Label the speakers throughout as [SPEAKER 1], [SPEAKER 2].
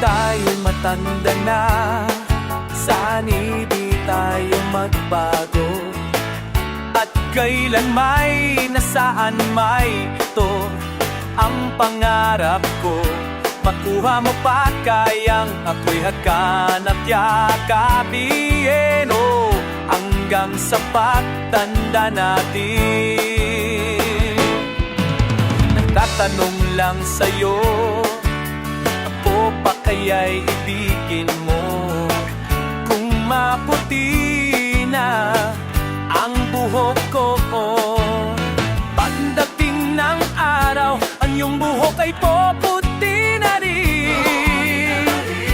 [SPEAKER 1] tayo'y matanda na, sana'y di tayo magbago. At kailan may nasaan may ito ang pangarap ko. Makuha mo pa kayang ako'y hakan at yakapin, oh, hanggang sa pagtanda natin. Nagtatanong lang sa'yo, ako pa kaya'y ibigin mo? Kung maputi na ang buhok ko, pagdating ng araw, ang iyong buhok ay puputi na rin.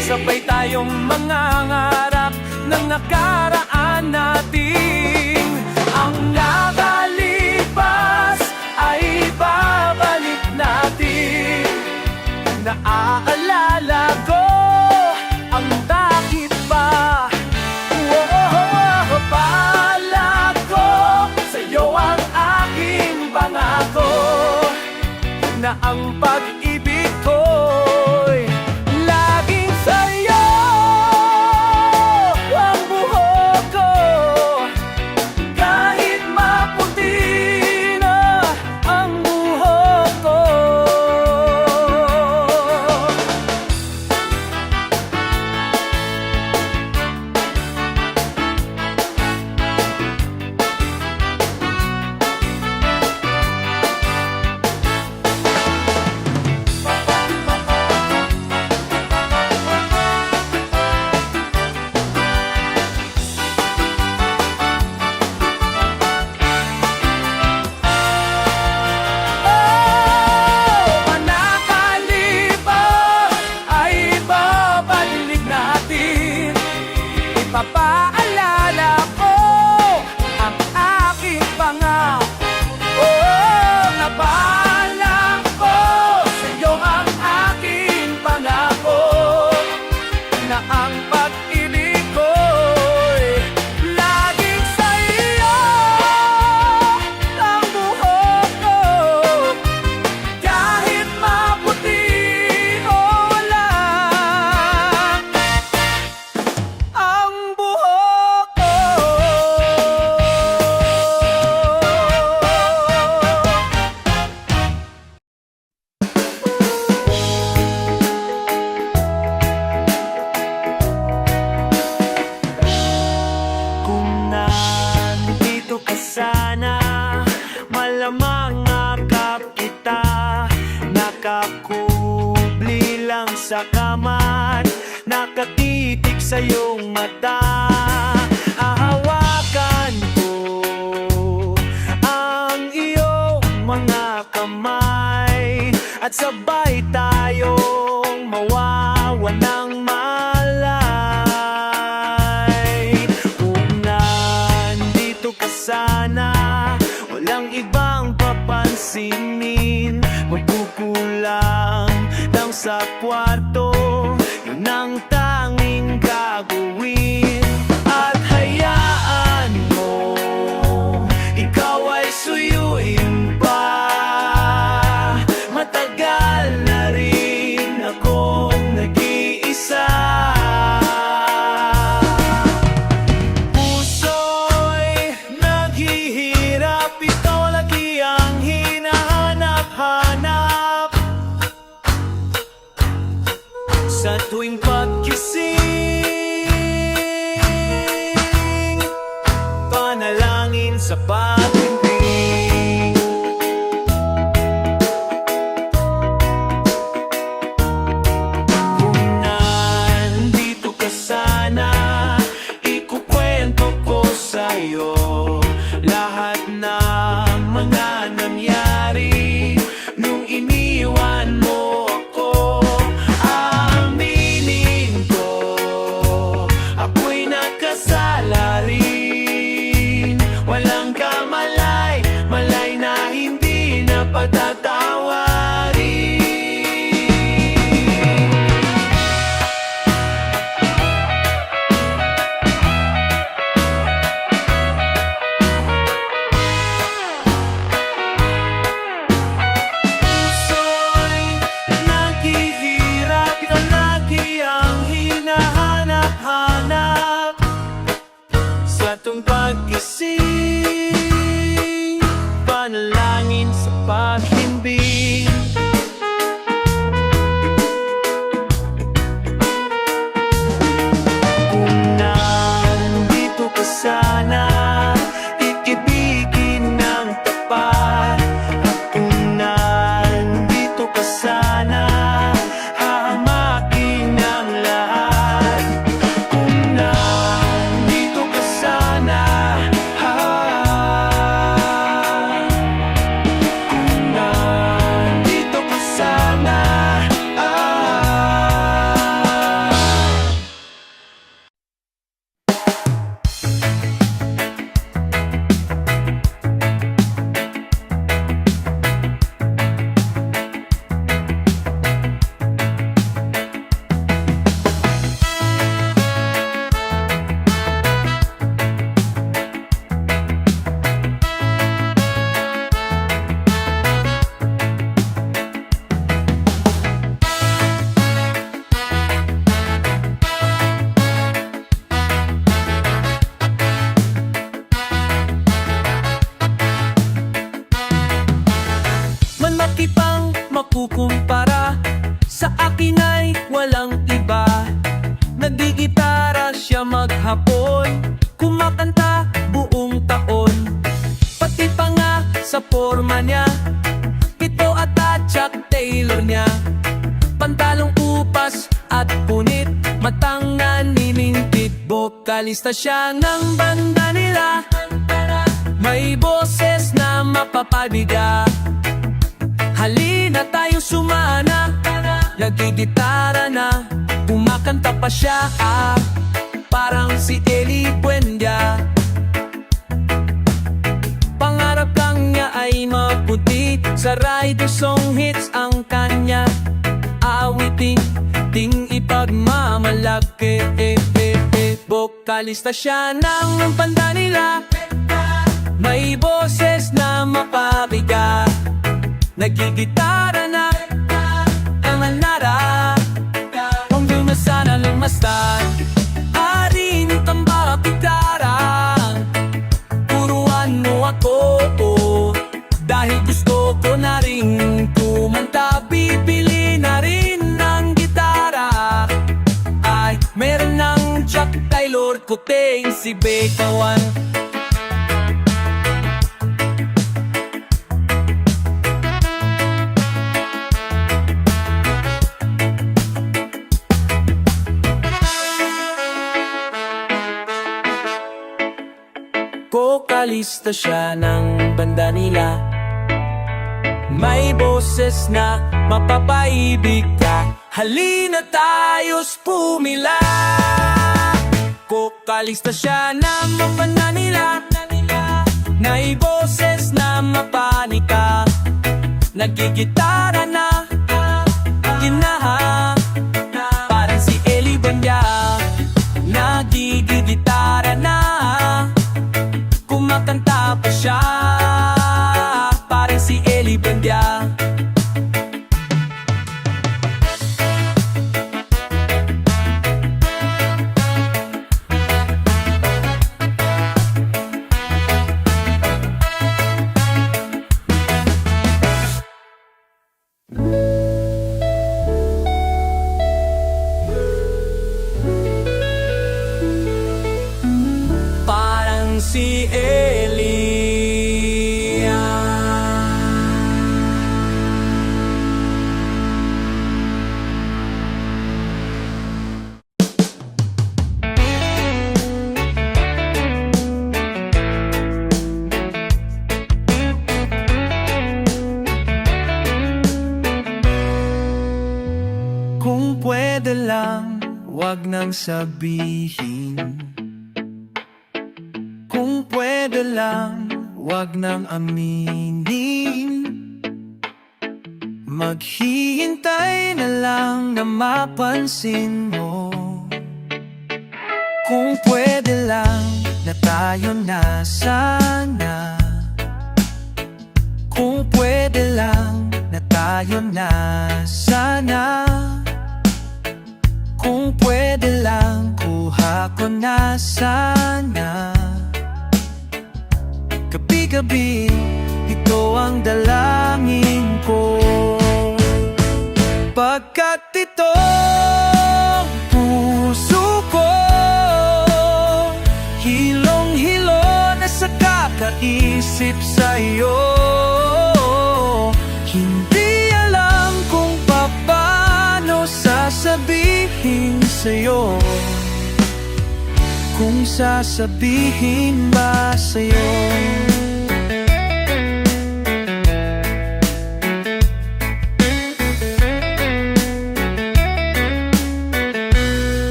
[SPEAKER 1] Sabay tayong mangangarap ng nakaraan natin. Ang nakalipas ay babalik natin. Naaalala ko ang takip pa, pala ko sa'yo ang aking pangako, na ang pag-ibig ko'y laging sa'yo. Ang buhok ko, kahit maputi na ang buhok ko. Papaalala ko ang aking pangako, napaalam ko sa'yo ang aking pangako, na ang pag-ibig ko'y laging sa'yo. Ang buhok ko, kahit maputi o wala, ang buhok ko. Kung nandito ka sana, malamang akap kita, nakakubli lang sa kamat, nakatitig sa iyong mata. Hahawakan ko ang iyong mga kamay, at sabay tayong mawawalang malay. Kung nandito ka sana, walang ibang papansinin, magkukulang lang sa kwarto, yun ang tanging gagawin. At hayaan mo, ikaw ay suyuin pa. Matagal na rin akong nag-iisa. Puso'y naghihirap, ikaw lagi ang hinahanap-hanap. Sa tuwing pagkising, panalangin sa pag-ibig. Kung nandito ka sana, ikukwento ko sa'yo lahat ng mga nangyari nung iniwan mo ako. Aminin ko, kumpara. Sa akin ay walang iba. Nagigitara siya maghapon, kumakanta buong taon. Pati pa nga sa forma niya, pito at Chuck Taylor niya. Pantalong upas at punit, matang naniningkit. Bokalista siya ng banda nila, may boses na mapapabiga. Halina tayo sumana, nagigitara na, kumakanta pa siya, parang si Eli Buendia. Pangarap lang niya ay maputi, sa radio song hits ang kanya. Awiting ting ipagmamalaki, Bokalista siya ng banda nila, may boses na mapabiga. Nagigitara na ang manara, kung dumasa na lumastan, arin tamba pitara. Turuan mo ako, dahil gusto ko na rin kumanta. Bibili na rin ng gitara, ay meron ng Chuck Taylor, kuting si Bekawan. Bokalista siya ng banda nila, may boses na mapapaibig ka. Halina tayo's pumila. Bokalista siya ng banda nila, may boses na mapanika. Nagigitara na, ginaha, parang si Eli Buendia. Nagigitara na, kumakanta pa siya, parang si Eli Buendia. Parang si Elia. Kung pwede lang, wag nang sabihin. Kung pwede lang, wag nang aminin. Maghihintay na lang na mapansin mo. Kung pwede lang na tayo na sana. Kung pwede lang na tayo na sana. Kung pwede lang, kuha ko na sana. Gabi-gabi, ito ang dalangin ko. Pagkat ito puso ko, hilong-hilo na sa kakaisip sa'yo. Hindi alam kung paano sasabihin sa'yo, kung sasabihin ba sa'yo.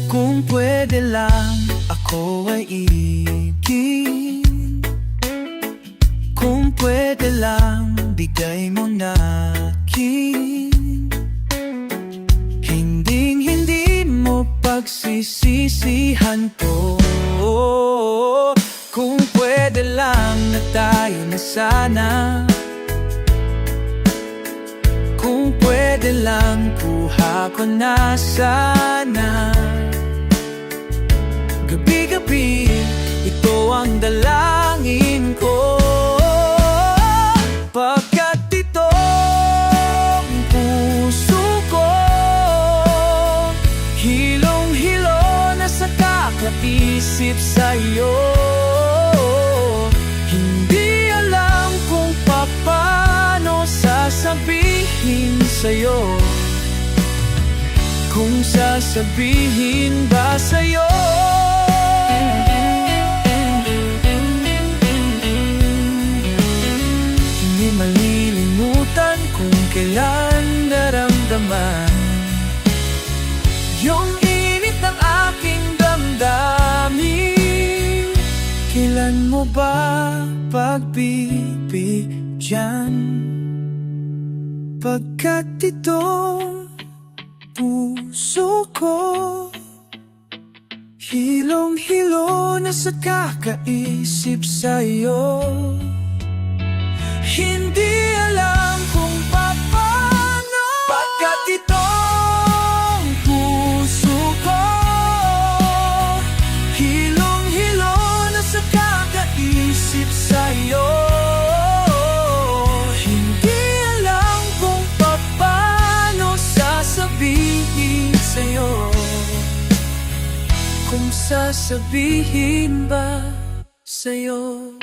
[SPEAKER 1] Kung pwede lang, ako ay ibigin. Kung pwede lang, bigay mo na akin. Hinding-hindi mo pagsisisihan to. Kung pwede lang na tayo na sana. Kung pwede lang, kuha ko na sana. Gabi-gabi, ito ang dalangin ko. Pagkat ito sa'yo. Hindi alam kung paano sasabihin sa'yo, kung sasabihin ba sa'yo. Hindi malilimutan kung kailan naramdaman yung init ng aking damdamin. Kailan mo ba pagbibigyan? Pagkat itong puso ko hilong-hilo na sa kakaisip sa'yo. Hindi alam kung paano, pagkat itong puso ko hilong-hilo na sa kakaisip sa'yo. Hindi alam kung paano sasabihin sa'yo, kung sasabihin ba sa'yo.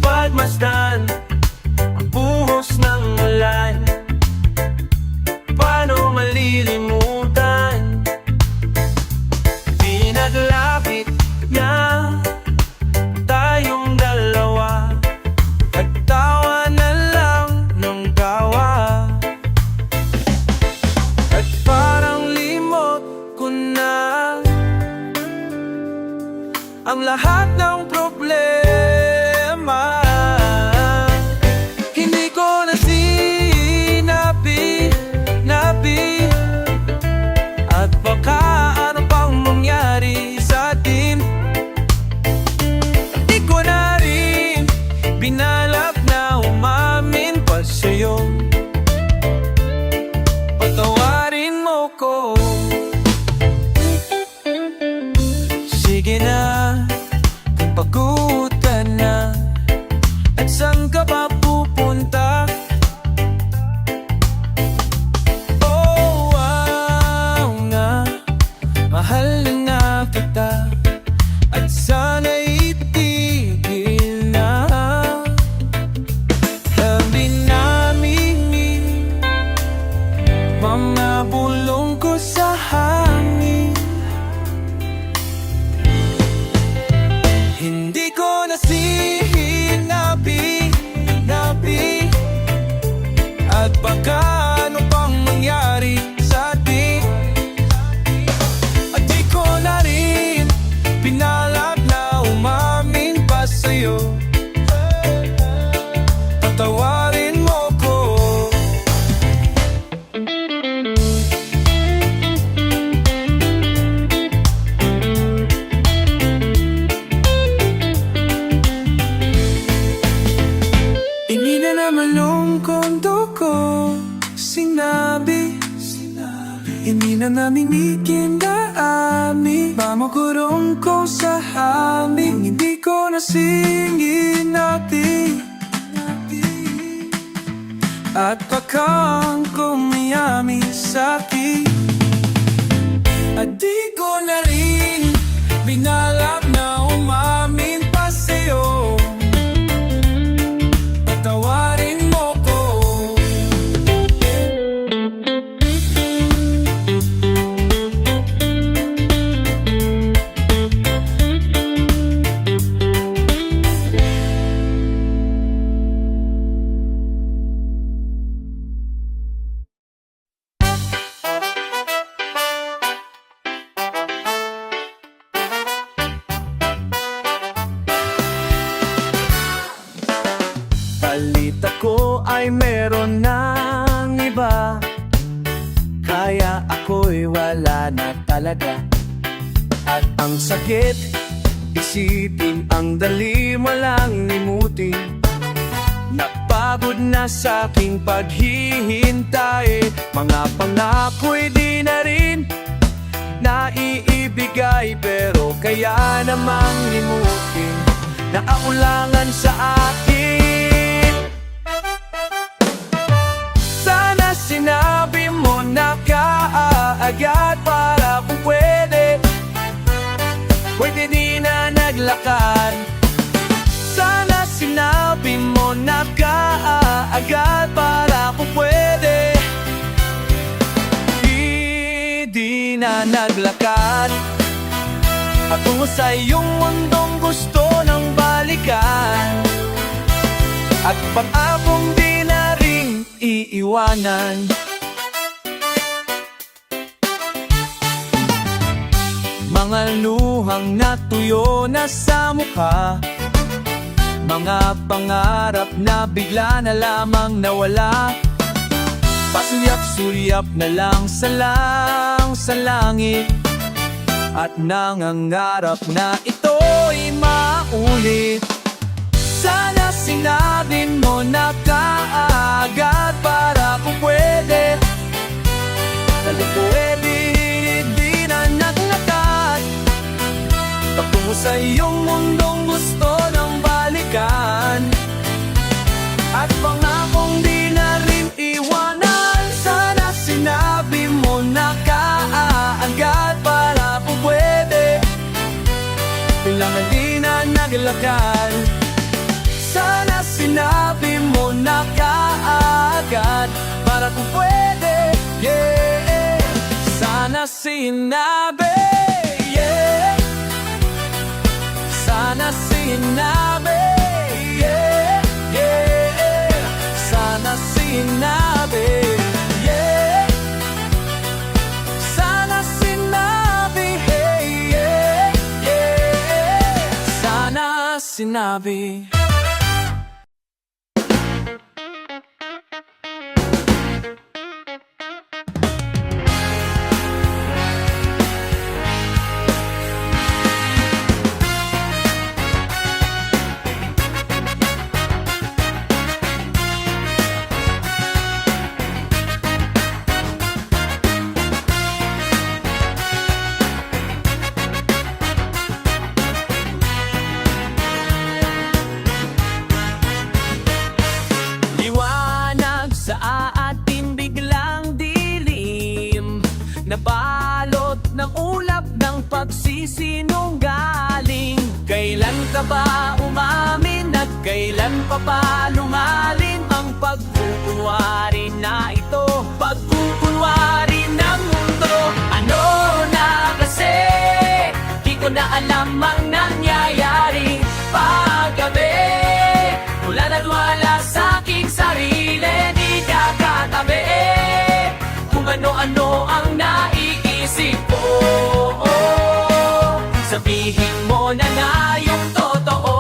[SPEAKER 2] Pagmasdan ang buhos ng ulan, paano malilimutan? Pinaglapit niya tayong dalawa at tawa na lang ng tawa, at parang limot ko na ang lahat ng problema. Hindi ko na sinabi at baka ano pang mangyari sa atin. Di ko na rin binalak na umamin pa sa'yo. Patawarin mo ko. Sige na, pagod ka na, at saan ka ba pupunta? Oh, wow na, mahal na kita, at sana'y itigil na. Sabi namin mga bulong ko sa hangin. Hindi ko na sinabi at baka ano pang mangyari sa atin. At di ko na rin pinalak na umamin pa sa'yo. Patawarin mo ko. Hindi na naman yung kondo ko sinabi, hindi na namin ikindaamin. Pamakurong ko sa hangin, hindi ko na sinabi at pakang kumiyami sa'kin. At di ko na rin binalak na umamin pa sa'yo. Patawarin mo ko. Balita ko ay meron ng iba, kaya ako'y wala na talaga. At ang sakit,
[SPEAKER 1] isipin, ang dali mo lang limutin. Napagod na sa aking paghihintay, mga pangako'y di na rin naiibigay. Pero kaya namang limutin, naaulangan sa akin. Sana sinabi mo na kaagad, para kung pwede di na naglakad. Sana sinabi mo na kaagad, para kung pwede di na naglakad. Patungo sa iyong mundong gusto ng balikan, at pang-akong di na rin iiwanan. Mga luhang natuyo na sa mukha, mga pangarap na bigla na lamang nawala. Pasulyap-sulyap na lang sa langit, at nangangarap na ito'y maulit. Sana sinabi mo na kaagad, para kung pwede di na naglakad. Patungo sa iyong mundong gusto ng balikan, at pangakong di na rin iwanan. Sana sinabi mo na kaagad, para kung pwede kailangan di na naglakad. Sana sinabi mo na kaagad, para kung pwede, yeah. Sana sinabi, yeah. Sana sinabi, yeah, yeah. Sana sinabi, yeah. Sana sinabi, hey, yeah, yeah. Sana sinabi. Nabalot ng ulap ng pagsisinunggaling. Kailan ka ba umamin at kailan pa pa lumalim ang pagkukunwari na ito? Pagkukunwari ng mundo. Ano na kasi? Di ko na alam ang nangyayari. Paggabi, wala na wala sa aking sarili. Di ka katabi kung ano-ano ang naiisip ko. Sabihin mo na na yung totoo.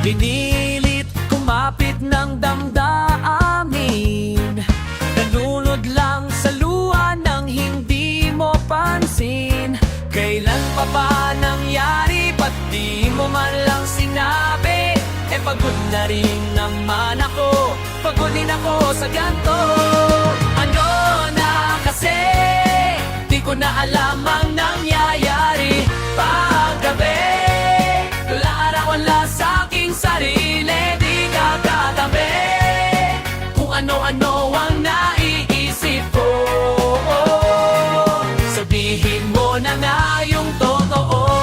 [SPEAKER 1] Pinilit kumapit ng damdamin, nalunod lang sa luha ng hindi mo pansin. Kailan pa ba nangyari? Ba't di mo man lang sinabi? Pagod na rin naman ako, pagod din ako sa ganto. Ano na kasi? Di ko na alam ang nangyayari. Paggabi, tula araw wala sa aking sarili. Di ka katabi kung ano-ano ang naiisip ko. Sabihin mo na nga yung totoo.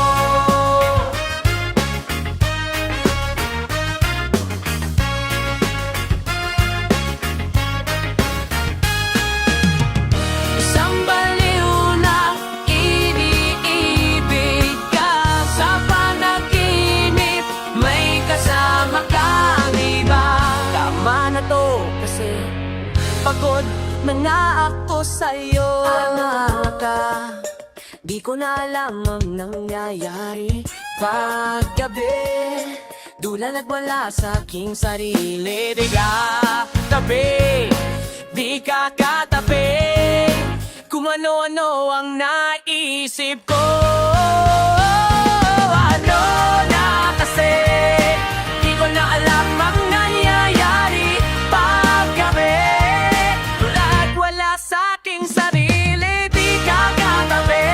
[SPEAKER 1] Isang baliw na iniibig ka, sa panaginip may kasama kang iba. Tama na to kasi pagod na nga ako sa'yo. Ka, di ko na alam ang nangyayari. Paggabi, Dula nagwala sa aking sarili. Di ka tabi, di ka katabi, kung ano-ano ang naisip ko. Ano na kasi, di ko na alam ang nangyayari paggabi. Dula't wala sa aking sarili, di ka katabi,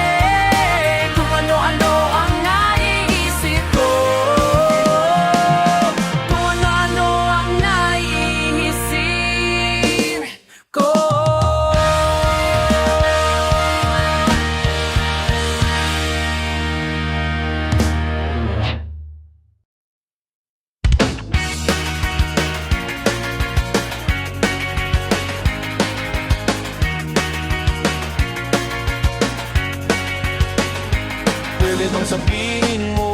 [SPEAKER 1] kung ano-ano ang naiisip ko. Kung ano-ano ang naiisip ko.
[SPEAKER 2] Pwede bang sabihin mo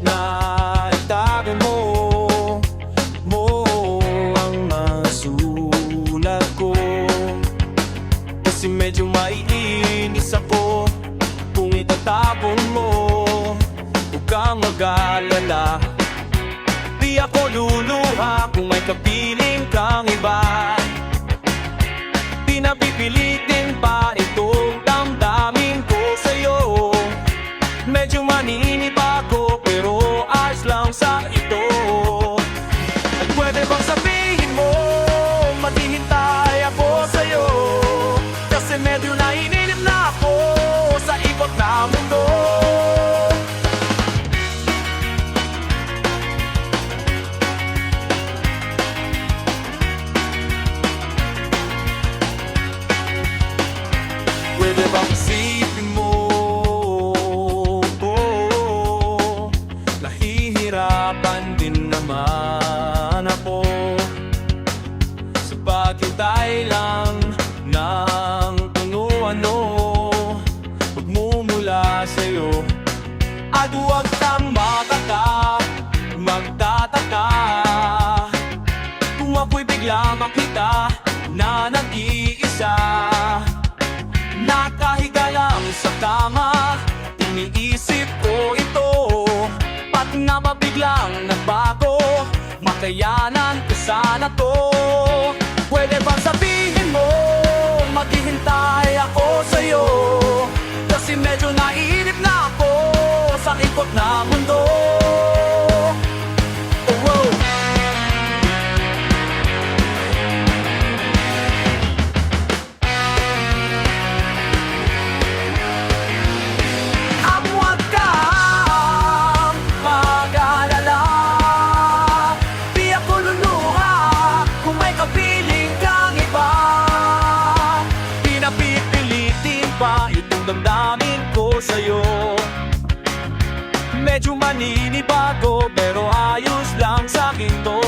[SPEAKER 2] na itago mo ang masulat ko? Kasi medyo maiinis ako kung itatapon mo. Huwag kang mag-alala, di ako luluha kung may kapiling kang iba. Di na pipilitin pa itong damdamin ko sa'yo. Medyo maninip ako pero ayos lang sa ito. At pwede bang sabihin mo maghihintay ako sa'yo? Kasi medyo naiinip na ako sa ikot na mundo. Pwede bang isipin mo nahihirapan din naman ako sa paghintay lang ng ano pagmumula sa'yo. At huwag kang magtataka kung ako'y bigla makita na nag-iisa, nakahiga lang sa kama. Iniisip ko ito, ba't nga ba biglang nagbago? Makayanan ko sana to. Pwede bang sabihin mo maghihintay ako sa'yo? Kasi medyo naiinip na ako sa ikot na mundo. Oh, oh. Huwag kang mag-alala, di ako luluha kung may kapiling kang iba. Di na pipilitin pa itong damdamin ko sa'yo. Medyo maninibago pero ayos lang sa'kin to.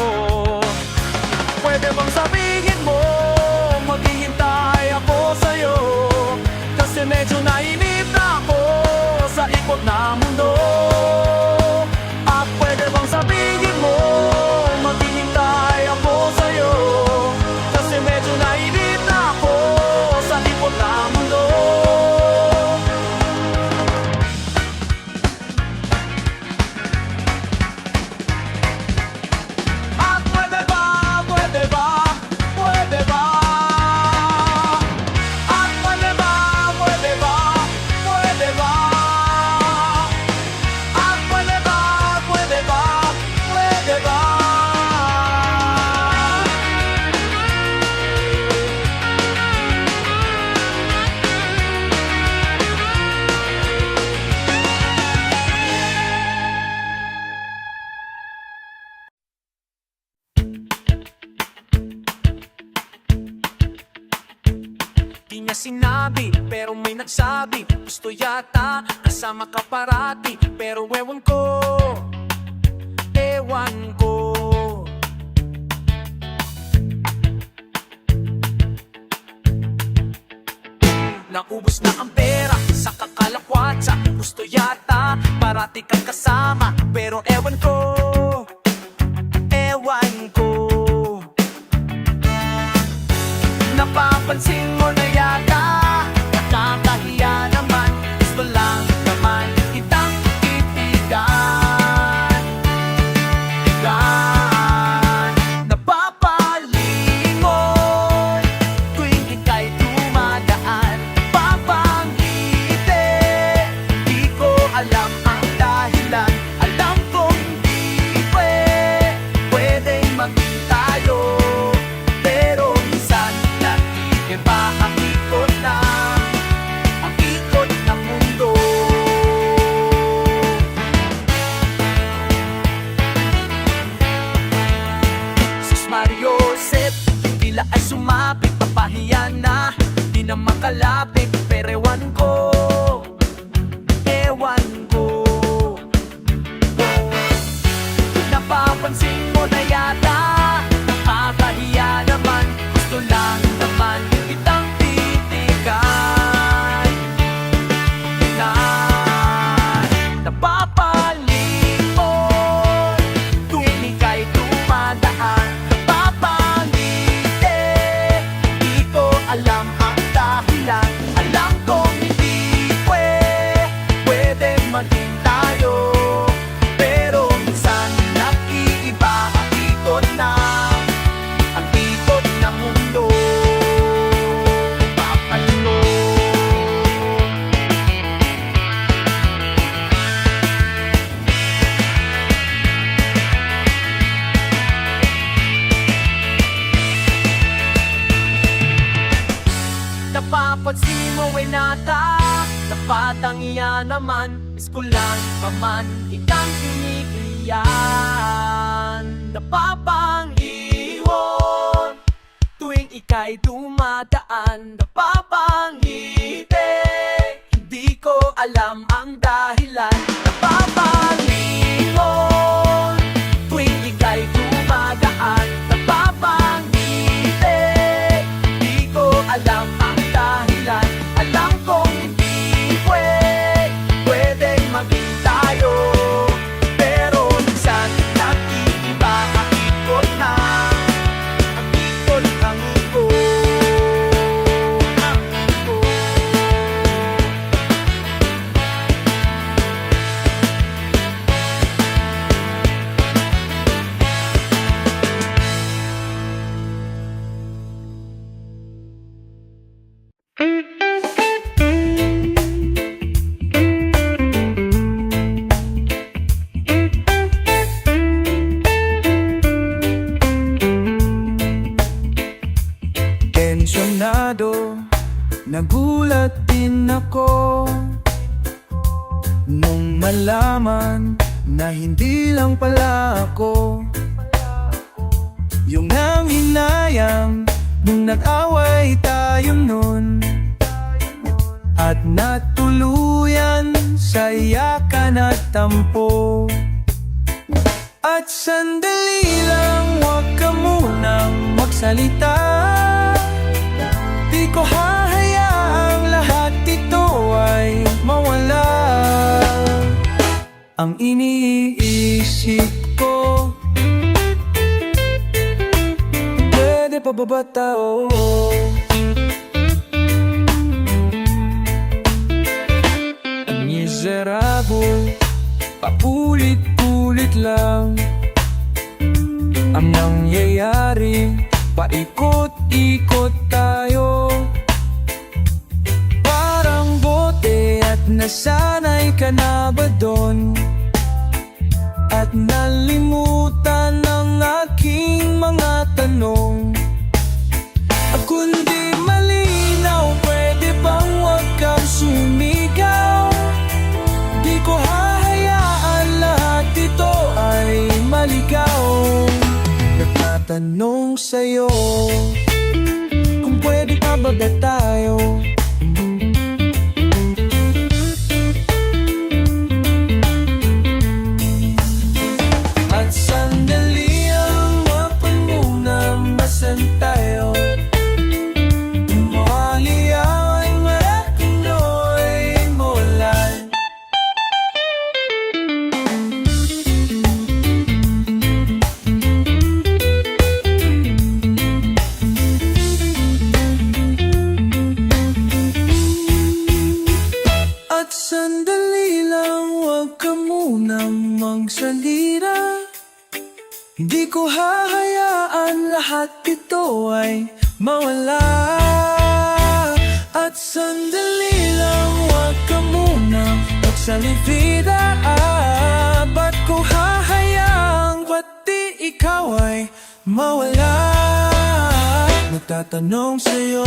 [SPEAKER 2] Pwede bang sabihin mo maghihintay ako sa'yo? Kasi medyo nainip na ako sa ikot na mundo. At pwede bang sabihin mo maghihintay ako sa'yo? Kasi medyo nainip na ako sa ikot na mundo. At pwede ba, pwede ba, pwede ba? At pwede ba, pwede ba, pwede ba? At pwede ba, pwede ba, pwede ba? Di niya sinabi, pero may nagsabi gusto yata kasama ka parati. Pero ewan ko, ewan ko. Naubos na ang pera sa kakalakwatsa. Gusto yata parati kang kasama. Pero ewan ko, ewan ko. Napapansin mo na yata, nakakahiya naman. Gusto lang naman kitang ibigay.
[SPEAKER 1] Balitang iyan naman, iskulan pa man, ikang kinikiyan. Napapanghiwon tuwing ika'y dumadaan. Napapangiti, hindi ko alam ang dahilan. Napapanghiwon tuwing ika'y dumadaan. Napapangiti, hindi ko alam ang dahilan. Alam kong hindi pwedeng maging tayo, pero minsan nag-iiba ang ikot ng ko.
[SPEAKER 2] Tensyonado, nagulat din ako nung malaman na hindi lang pala ako yung nanghinayang nung nag-away tayo nun, at natuluyan sa yakan at tampo. At sandali lang, huwag ka munang magsalita. Di ko hahayaang lahat ito ay mawala. Ang iniisip ko, pwede pa ba ba tao? Ang miserable, paulit-ulit lang ang nangyayari. Paikot-ikot tayo, parang bote. At nasanay ka na ba doon? At nalimutan ang aking mga tanong. Kundi malinaw, pwede bang huwag kang sumigaw? Di ko hahayaan lahat ito ay maligaw. Nagtatanong sa'yo kung pwede pa ba tayo? At sandali ang mapangunang basan tayo. Maliyaw ay maratuloy mulan. At sandali lang, huwag ka munang magsalita. Hindi ko hahayaan lahat ito ay mawala. At sandali lang, huwag ka munang magsalita. Ba't ko hahayaang pati ikaw ay mawala? Nagtatanong sa'yo